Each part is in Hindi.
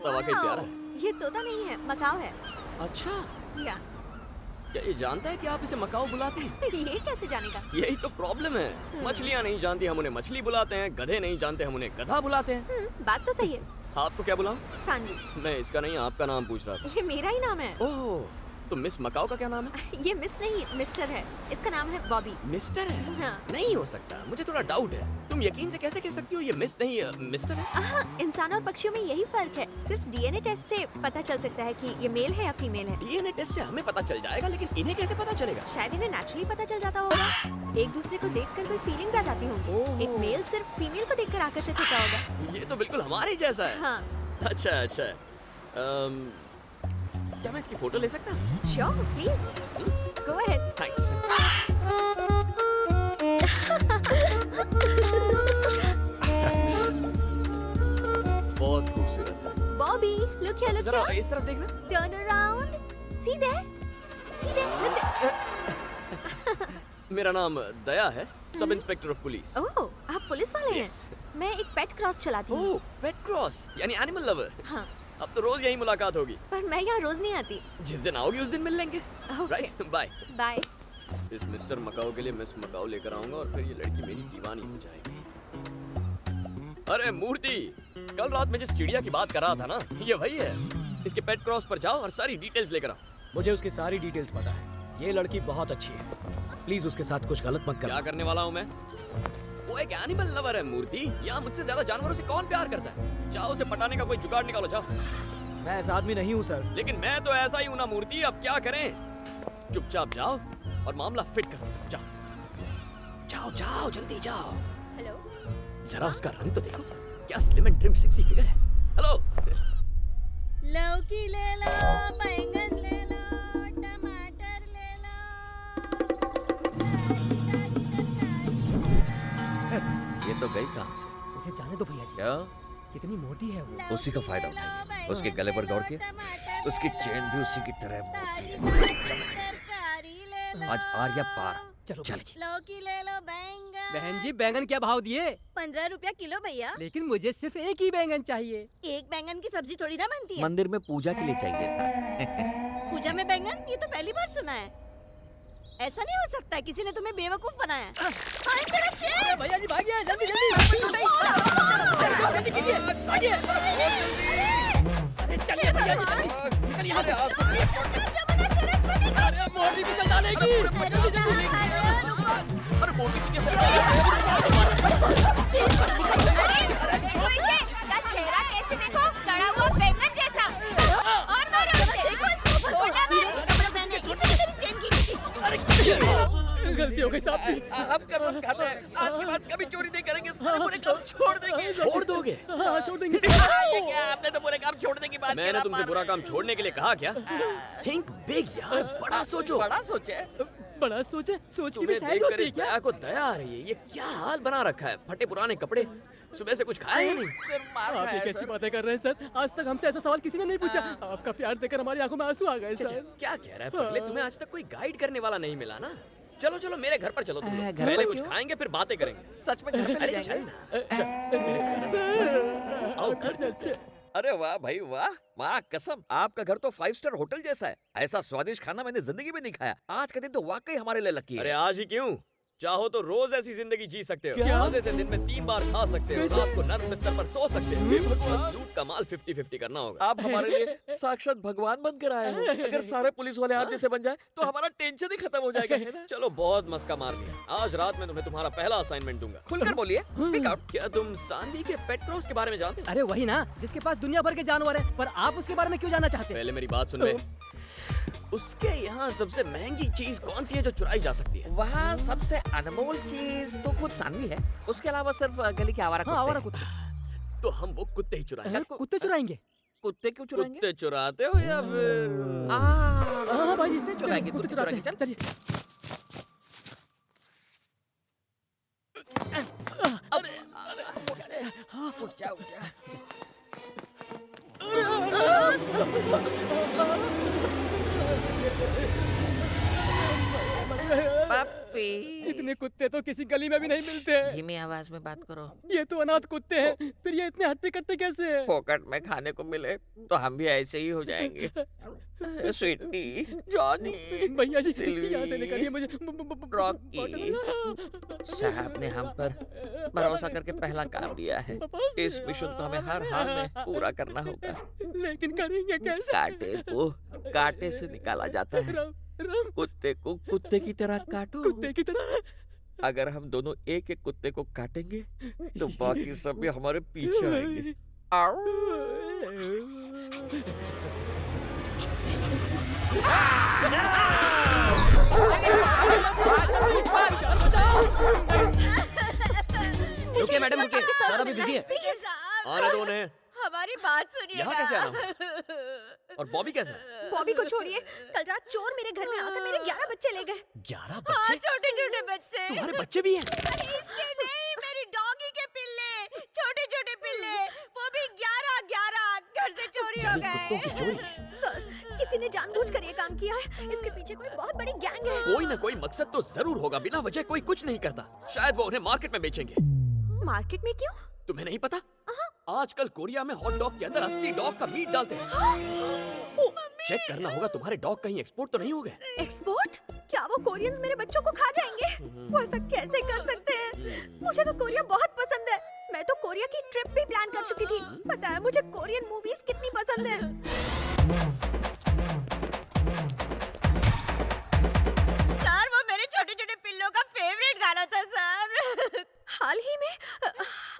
तोता वाकई प्यारा है। ये तोता नहीं है, मकाओ है। अच्छा, या क्या ये जानता है कि आप इसे मकाओ बुलाते हैं? ये कैसे जानेगा? यही तो प्रॉब्लम है। मछलियाँ नहीं जानती, हम उन्हें मछली बुलाते हैं। गधे नहीं जानते, हम उन्हें गधा बुलाते हैं। बात तो सही है। आपको क्या बुलाऊं? सानवी। मैं इसका नहीं, आपका नाम पूछ रहा था। ये मेरा ही नाम है। ओह, तो मिस मकाओ का क्या नाम है? ये मिस नहीं, मिस्टर है। इसका नाम है बॉबी। मिस्टर है? हाँ। नहीं हो सकता, मुझे थोड़ा डाउट है। तुम यकीन से कैसे कह सकती हो ये मिस नहीं मिस्टर है? इंसान और पक्षियों में यही फर्क है। सिर्फ डीएनए टेस्ट से पता चल सकता है कि ये मेल है या फीमेल है। डीएनए टेस्ट से हमें पता चल जाएगा, लेकिन इन्हें कैसे पता चलेगा? शायद इन्हें नेचुरली पता चल जाता होगा। एक दूसरे को देखकर कोई फीलिंग्स आ जाती होंगी। एक मेल सिर्फ फीमेल को देखकर आकर्षित होता होगा। ये तो बिल्कुल हमारे ही जैसा है। हाँ। अच्छा अच्छा। क्या मैं इसकी फोटो ले सकता हूँ? Sure, please go ahead. Thanks. बहुत खूबसूरत है। बॉबी, लुक हियर, लुक जरा हियर। इस तरफ देखना। Turn around. See there, see there, look there. मेरा नाम दया है, सब इंस्पेक्टर ऑफ पुलिस। ओह, आप पुलिस वाले हैं? Yes. मैं एक पेट क्रॉस चलाती हूँ। ओह, पेट क्रॉस, यानी एनिमल लवर। हाँ, अब तो रोज यही मुलाकात होगी। पर मैं यहाँ रोज नहीं आती। जिस दिन आओगी उस दिन मिल लेंगे। Okay. Right, bye. बाय। इस मिस्टर मकाओ के लिए मिस मकाओ लेकर आऊंगा और फिर ये लड़की मेरी दीवानी हो जाएगी। अरे मूर्ति, कल रात में जिस चिड़िया की बात कर रहा था ना, ये वही है। इसके पेट क्रॉस पर जाओ और सारी डिटेल्स लेकर आओ। मुझे उसकी सारी डिटेल्स पता है। ये लड़की बहुत अच्छी है, प्लीज उसके साथ कुछ गलत मत क्या करना। करने वाला हूँ मैं? वो एक एनिमल लवर है मूर्ति। यहाँ मुझसे ज्यादा जानवरों से कौन प्यार करता है? जाओ उसे पटाने का कोई जुगाड़ निकालो, जाओ। मैं ऐसा आदमी नहीं हूँ सर। लेकिन मैं तो ऐसा ही हूँ ना मूर्ति, अब क्या करें? चुपचाप जाओ और मामला फिट करो। जाओ जाओ जाओ, जल्दी जाओ। हेलो। जरा उसका रंग तो देखो, क्या slim and trim sexy figure है। हेलो। लौकी ले लो, बैंगन ले लो, टमाटर ले लो। ये तो गई काम से। उसे जाने दो भैया जी। क्या? कितनी मोटी है वो। उसी का फायदा उठाएंगे। उसके गले पर दौड़ के उसकी चेन भी उसी की तरह मोटी है। तरकारी ले लो। आज आर्या पार। चलो चल। भैया जी। लौकी ले लो, बैंगन। बहन जी, बैंगन क्या भाव दिए? 15 रुपया किलो भैया। लेकिन मुझे सिर्फ एक ही बैंगन चाहिए। एक बैंगन की सब्जी थोड़ी ना बनती है। मंदिर में पूजा के लिए चाहिए था। पूजा में बैंगन, ये तो पहली बार सुना है। ऐसा नहीं हो सकता, किसी ने तुम्हें बेवकूफ बनाया। हाय मेरा चेन। भैया जी भागिए, जल्दी जल्दी जल्दी कीजिए, भागिए। अरे चलिए भैया जी, जल्दी निकल यहाँ से। अरे मोरनी को चल डालेगी। जल्दी जल्दी। अरे मोटी की कैसे? देखो इसे, इसका चेहरा कैसे देखो, सड़ा हुआ बैंगन जैसा। और मारो उसे। देखो इसको, थोड़ा मारो। कपड़े पहने, इसी ने मेरी चेन की थी। गलती हो गई साहब। हम कसम खाते हैं, आज के बाद कभी चोरी नहीं करेंगे। सारे बुरे काम छोड़ देंगे। छोड़ दोगे? हाँ, छोड़ देंगे। ये क्या? आपने तो बुरे काम छोड़ने की बात मैंने तुमसे बुरा काम छोड़ने के लिए कहा क्या? थिंक बिग यार, बड़ा सोचो। बड़ा सोचे। बड़ा सोचे, सोच की भी तुम्हें साइज देखकर होती है इस क्या? दया को दया आ रही है। ये क्या हाल बना रखा है? फटे पुराने कपड़े, सुबह से कुछ खाया ही नहीं। सिर्फ मार आप ये खाया कैसी सर। बातें कर रहे हैं सर? आज तक हमसे ऐसा सवाल किसी ने नहीं पूछा। आपका प्यार देखकर हमारी आंखों में आंसू आ गए अच्छा, सर। क्या कह रहा है पगले? तुम्हें आज तक कोई गाइड करने वाला नहीं मिला ना? चलो चलो मेरे घर पर चलो तुम लोग। घर पहले पर कुछ क्यों? खाएंगे फिर बातें करेंगे। सच में घर पे ले अरे जाएंगे? चल ना, चल मेरे घर पर चल। आओ घर चलते हैं। अरे वाह भाई वाह, वाह कसम, आपका घर तो 5 स्टार होटल जैसा है। ऐसा स्वादिष्ट खाना मैंने जिंदगी में नहीं खाया। आज का दिन तो वाकई हमारे लिए लकी अरे है। आज ही क्यों? चाहो तो रोज ऐसी जिंदगी जी सकते हो। क्या? मजे से दिन में 3 बार खा सकते हो। रात को नर्म बिस्तर पर सो सकते हो। बस लूट का माल 50-50 करना होगा। आप हमारे लिए साक्षात भगवान बनकर आए हो। अगर सारे पुलिस वाले आप जैसे बन जाए तो हमारा टेंशन ही खत्म हो जाएगा, है ना? चलो बहुत मस्का मार दिया। आज रात में तुम्हें तुम्हारा पहला असाइनमेंट दूंगा। खुलकर बोलिए, स्पीक आउट। क्या तुम सानवी के पेट क्रॉस के बारे में जानते हो? अरे वही ना, जिसके पास दुनिया भर के जानवर है, पर आप उसके बारे में क्यों जानना चाहते हैं? पहले मेरी बात सुन ले। उसके यहाँ सबसे महंगी चीज कौन सी है जो चुराई जा सकती है? वहाँ सबसे अनमोल चीज तो खुद सानवी है। उसके अलावा सिर्फ गली के आवारा हाँ, आवारा कुत्ते। कुत्ते। तो हम वो कुत्ते ही चुराएंगे। कुत्ते चुराएंगे? कुत्ते क्यों चुराएंगे? कुत्ते चुराते हो या फिर? हाँ भाई, कुत्ते चुराएंगे, कुत्ते कुत्ते चुराते हैं। चुराएंगे, चलिए। उठ जा, उठ जा। पप्पी। इतने कुत्ते तो किसी गली में भी नहीं मिलते हैं। धीमी आवाज में बात करो। ये तो अनाथ कुत्ते हैं, फिर ये इतने हट्टे कट्टे कैसे हैं? फोकट में खाने को मिले तो हम भी ऐसे ही हो जाएंगे। स्वीटी, जॉनी, भैया जी सिल्वी, यहाँ से निकालिए मुझे। रॉकी साहब ने हम पर भरोसा करके पहला काम दिया है। इस मिशन को हमें हर हाल में पूरा करना होगा। लेकिन करेंगे कैसे? कांटे को कांटे से निकाला जाता है। राम राम, कुत्ते को कुत्ते की तरह काटो। कुत्ते की तरह। अगर हम दोनों एक एक कुत्ते को काटेंगे तो बाकी सब भी हमारे पीछे आएंगे। रुकिए मैडम, रुकिए, सर अभी बिजी है। प्लीज आने दो उन्हें। हमारी बात सुनिए। यहाँ कैसे आना? और बॉबी कैसा है? बॉबी को छोड़िए, कल रात चोर मेरे घर में आकर मेरे 11 बच्चे ले गए। 11 हाँ, बच्चे? छोटे छोटे बच्चे। तुम्हारे बच्चे भी हैं? इसके नहीं, मेरी डॉगी के पिल्ले, छोटे छोटे पिल्ले, वो भी 11 घर से चोरी हो कुत्तों की गए। चोरी? सर, किसी ने जानबूझकर ये काम किया है। इसके पीछे कोई बहुत बड़ी गैंग है। कोई ना कोई मकसद तो जरूर होगा। बिना वजह कोई कुछ नहीं करता। शायद वो उन्हें मार्केट में बेचेंगे। मार्केट में क्यों? तुम्हें नहीं पता? आजकल कोरिया में हॉट डॉग के अंदर असली डॉग का मीट डालते हैं। चेक करना होगा तुम्हारे डॉग कहीं एक्सपोर्ट तो नहीं हो गए। एक्सपोर्ट? क्या वो कोरियंस मेरे बच्चों को खा जाएंगे? वो ऐसा कैसे कर सकते हैं? मुझे तो कोरिया बहुत पसंद है। मैं तो कोरिया की ट्रिप भी प्लान कर चुकी थी। पता है मुझे कोरियन मूवीज कितनी पसंद है। सर, वो मेरे छोटे छोटे पिल्लों का फेवरेट गाना था सर। हाल ही में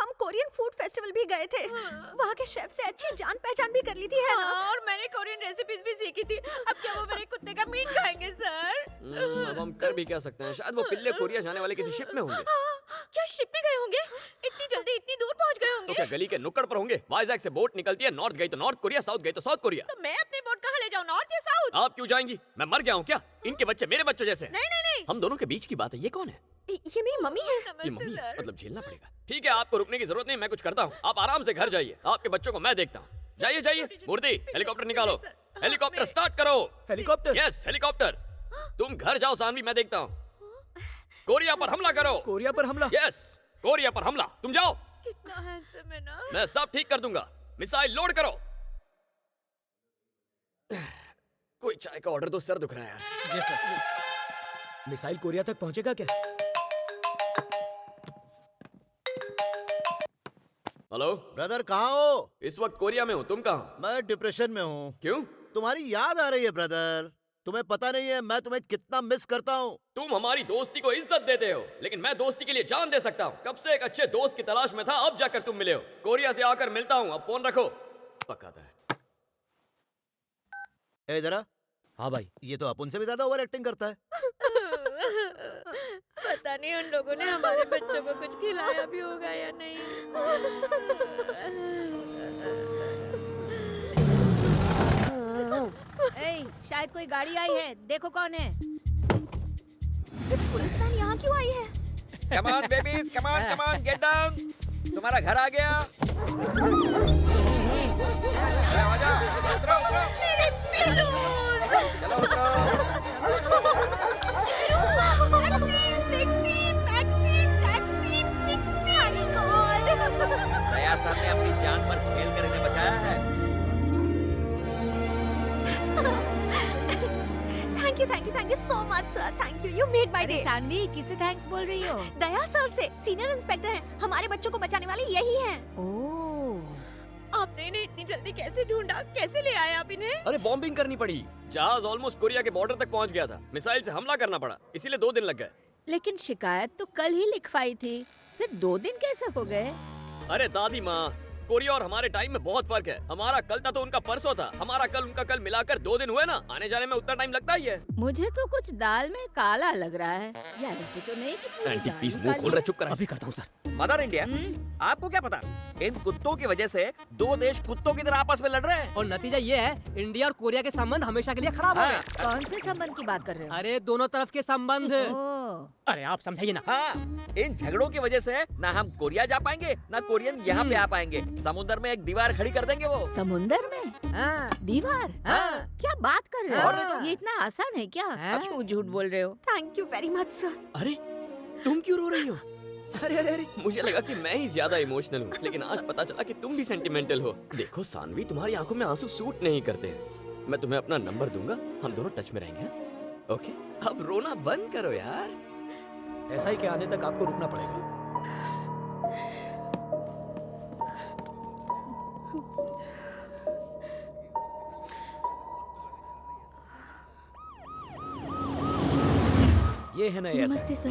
हम कोरियन फूड फेस्टिवल भी गए थे। वहाँ के शेफ से अच्छी जान पहचान भी कर ली थी, है ना? और मैंने कोरियन रेसिपीज भी सीखी थी। अब क्या वो मेरे कुत्ते का मीट खाएंगे सर? अब हम कर भी क्या सकते हैं? शायद वो पिल्ले कोरिया जाने वाले किसी शिप में होंगे। क्या शिप में गए होंगे? इतनी जल्दी इतनी दूर पहुंच गए तो होंगे? क्या गली के नुक्कड़ पर होंगे? वाइजैक से बोट निकलती है, नॉर्थ गई तो नॉर्थ कोरिया, साउथ गई तो साउथ कोरिया। तो मैं अपनी बोट कहाँ ले जाऊँ, नॉर्थ या साउथ? आप क्यों जाएंगी? मैं मर गया हूँ क्या? इनके बच्चे मेरे बच्चों जैसे हैं। नहीं नहीं नहीं। हम दोनों के बीच की बात है। ये कौन है? ये मेरी मम्मी है। ये नमस्ते मम्मी है? सर। मतलब झेलना पड़ेगा। ठीक है, आपको रुकने की जरूरत नहीं, मैं कुछ करता हूँ। आप आराम से घर जाइए, आपके बच्चों को मैं देखता हूँ। जाइए जाइए। मूर्ति, हेलीकॉप्टर निकालो। हेलीकॉप्टर स्टार्ट करो। हेलीकॉप्टर? Yes, helicopter. तुम घर जाओ सानवी, मैं देखता हूँ। कोरिया पर हमला करो। कोरिया पर हमला? यस, कोरिया पर हमला। तुम जाओ, कितना हैंडसम है ना? मैं सब ठीक कर दूंगा। मिसाइल लोड करो। कोई चाय का ऑर्डर दो, सर दुख रहा है यार। जी सर। मिसाइल कोरिया तक पहुंचेगा क्या? हेलो ब्रदर, कहाँ हो? इस वक्त कोरिया में हूँ, तुम कहाँ? मैं डिप्रेशन में हूँ। क्यों? तुम्हारी याद आ रही है ब्रदर। तुम्हें पता नहीं है मैं तुम्हें कितना मिस करता हूँ। तुम हमारी दोस्ती को इज्जत देते हो, लेकिन मैं दोस्ती के लिए जान दे सकता हूँ। कब से एक अच्छे दोस्त की तलाश में था, अब जाकर तुम मिले हो। कोरिया से आकर मिलता हूँ, अब फोन रखो। पकाता है। ए जरा, हाँ भाई। ये तो अपन से भी ज्यादा ओवर एक्टिंग करता है। पता नहीं उन लोगों ने हमारे बच्चों को कुछ खिलाया भी होगा या नहीं। शायद कोई गाड़ी आई है, देखो कौन है। पुलिस वैन यहाँ क्यों आई है? Come on babies, come on, get down. तुम्हारा घर आ गया। आ जाओ, उतरो, उतरो। मेरे पिल्लूज! चलो उतरो। दया सर ने अपनी जान पर खेल कर इन्हें बचाया है। Thank you so much sir. Thank you, you made my day. Saanvi, किसे थैंक्स बोल रही हो? दया सर से, सीनियर इंस्पेक्टर हैं। हमारे बच्चों को बचाने वाले यही हैं। ओह, आपने इन्हें इतनी जल्दी कैसे ढूंढा? कैसे ले आए आप इन्हें? अरे बॉम्बिंग करनी पड़ी। जहाज ऑलमोस्ट कोरिया के बॉर्डर तक पहुंच गया था। मिसाइल से हमला करना पड़ा, इसीलिए 2 दिन लग गए। लेकिन शिकायत तो कल ही लिखवाई थी, फिर 2 दिन कैसे हो गए? अरे दादी माँ, कोरिया और हमारे टाइम में बहुत फर्क है। हमारा कल था तो उनका परसों था, हमारा कल उनका कल मिलाकर 2 दिन हुए ना। आने जाने में उतना टाइम लगता ही है। मुझे तो कुछ दाल में काला लग रहा है। यार ऐसे तो नहीं कि पूरी एंटी दाल प्लीज मुंह काली खोल रहा, चुप कर। अभी करता हूँ सर। मदर इंडिया, आपको क्या पता? इन कुत्तों की वजह से 2 देश कुत्तों की तरह आपस में लड़ रहे हैं। और नतीजा ये है, इंडिया और कोरिया के संबंध हमेशा के लिए खराब हो गए। कौन से संबंध की बात कर रहे हो? अरे दोनों तरफ के संबंध। ओह, अरे आप समझाइए ना। हाँ, इन झगड़ों की वजह से ना हम कोरिया जा पाएंगे, ना कोरियन यहाँ पे आ पाएंगे। समुद्र में एक दीवार खड़ी कर देंगे वो। समुंदर में? हाँ, दीवार? हाँ। क्या बात कर सर ये इतना आसान है क्या? क्यों झूठ बोल रहे हो? Thank you very much sir. अरे तुम क्यों रो रही हो? अरे अरे अरे मुझे लगा कि मैं ही ज्यादा इमोशनल हूँ, लेकिन आज पता चला कि तुम भी सेंटिमेंटल हो। देखो सानवी, तुम्हारी आंखों में आंसू सूट नहीं करते हैं। मैं तुम्हें अपना नंबर दूंगा, हम दोनों टच में रहेंगे। ओके, अब रोना बंद करो यार। SI के आने तक आपको रुकना पड़ेगा। ये है ना SI। नमस्ते सर,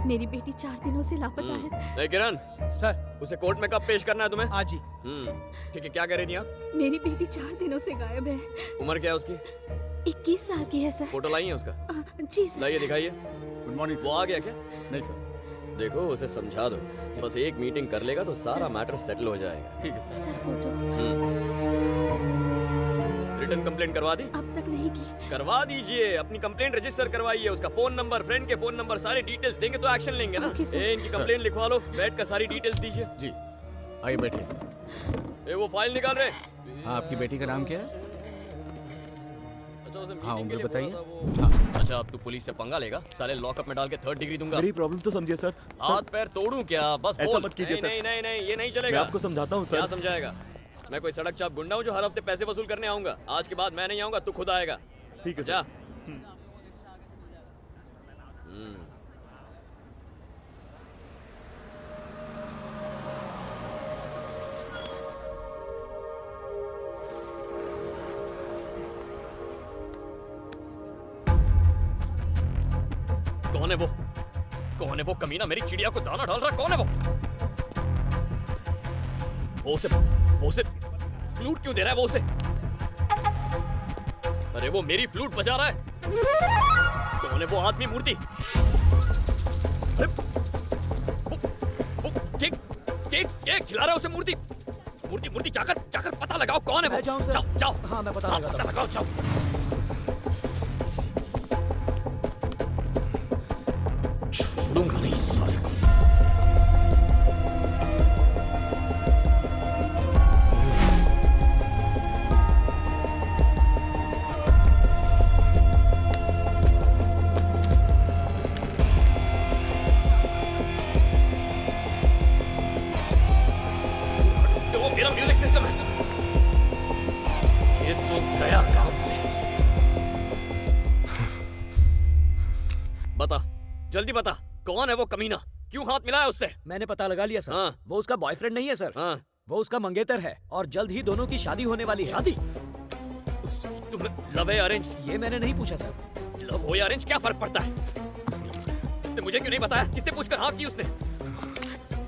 मेरी बेटी 4 दिनों से लापता है। ए किरण, सर उसे कोर्ट में कब पेश करना है तुम्हें? आज ही। ठीक है, क्या कर रही थी आप? मेरी बेटी 4 दिनों से गायब है। उम्र क्या है उसकी? 21 साल की है सर। फोटो लाई है उसका? जी सर। लाइए, दिखाइए। गुड मॉर्निंग वो आ गया क्या? नहीं सर। देखो उसे समझा दो, बस एक मीटिंग कर लेगा तो सारा मैटर सेटल हो जाएगा। ठीक है सर फोटो रिटर्न कंप्लेंट करवा दी? अब तक नहीं की। करवा दीजिए, अपनी कंप्लेंट रजिस्टर करवाइए। उसका फोन नंबर, फ्रेंड के फोन नंबर, सारी डिटेल्स देंगे तो एक्शन लेंगे ना। Okay, sir. ए, इनकी कंप्लेंट लिखवा लो, बैठ कर सारी डिटेल्स दीजिए। जी, आइए बैठिए। ए, वो फाइल निकाल रहे। हाँ, आपकी बेटी का नाम क्या है? अच्छा, उसे हाँ, meeting के उम्र लिए बताइए। बोला था वो। अच्छा, अब तू पुलिस से पंगा लेगा? साले लॉकअप में डाल के 3rd डिग्री दूंगा। मेरी प्रॉब्लम तो समझिए सर। हाथ पैर तोड़ूं क्या? बस ऐसा बोल। मत कीजिए, नहीं, सर। नहीं नहीं नहीं, ये नहीं मैं चलेगा। आपको समझाता हूँ क्या सर। समझाएगा? मैं कोई सड़क चाप गुंडा हूँ जो हर हफ्ते पैसे वसूल करने आऊंगा? आज के बाद मैं नहीं आऊंगा, तू खुद आएगा। ठीक है जा। सर। कौन है वो? कौन है वो कमीना मेरी चिड़िया को दाना डाल रहा है? कौन है वो? वो उसे फ्लूट क्यों दे रहा है? वो उसे, अरे वो मेरी फ्लूट बजा रहा है। कौन है वो आदमी? मूर्ति। अरे वो केक केक केक खिला रहा है उसे। मूर्ति मूर्ति मूर्ति, जाकर जाकर पता लगाओ कौन है वो। मैं जाऊं सर? जाओ जाओ। हाँ, मैं पता लगाता पता हूं। लगाओ, जाओ। छोड़ूंगा नहीं इस साले को। उससे वो मेरा म्यूजिक सिस्टम है। ये तो गया काम से। बता, जल्दी बता, कौन है वो कमीना? क्यों हाथ मिलाया उससे? मैंने पता लगा लिया सर। हाँ। वो उसका बॉयफ्रेंड नहीं है सर। हाँ। वो उसका मंगेतर है और जल्द ही दोनों की शादी होने वाली है। शादी? तुमने लव है अरेंज? ये मैंने नहीं पूछा सर। लव हो या अरेंज क्या फर्क पड़ता है? उसने मुझे क्यों नहीं बताया? किससे पूछकर हाँ की उसने?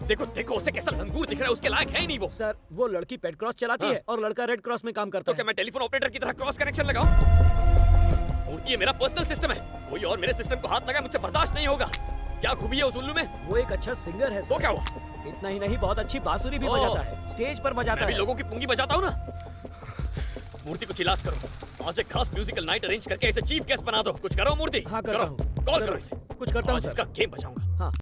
देखो देखो उसे कैसा लंगूर दिख रहा है, उसके लायक है ही नहीं वो। सर वो लड़की पेट क्रॉस चलाती हाँ। है और लड़का रेड क्रॉस में काम करता तो क्या है। मैं टेलीफोन ऑपरेटर की तरह क्रॉस कनेक्शन लगाऊं? मूर्ति ये मेरा पर्सनल सिस्टम है, कोई और मेरे सिस्टम को हाथ लगाए मुझसे बर्दाश्त नहीं होगा। क्या खूबी है उस उल्लू में? वो एक अच्छा सिंगर है तो सर। क्या हुआ? इतना ही नहीं, बहुत अच्छी बांसुरी भी ओह। बजाता है, स्टेज पर बजाता मैं भी है। लोगों की पुंगी बजाता हूँ ना। मूर्ति को चिल्लात करो, आज एक खास म्यूजिकल नाइट अरेंज करके इसे चीफ गेस्ट बना दो। कुछ करो मूर्ति। हाँ, करता करो। हूँ। कॉल जरूर। करो इसे। कुछ करता हूँ आज सर। इसका गेम बजाऊंगा।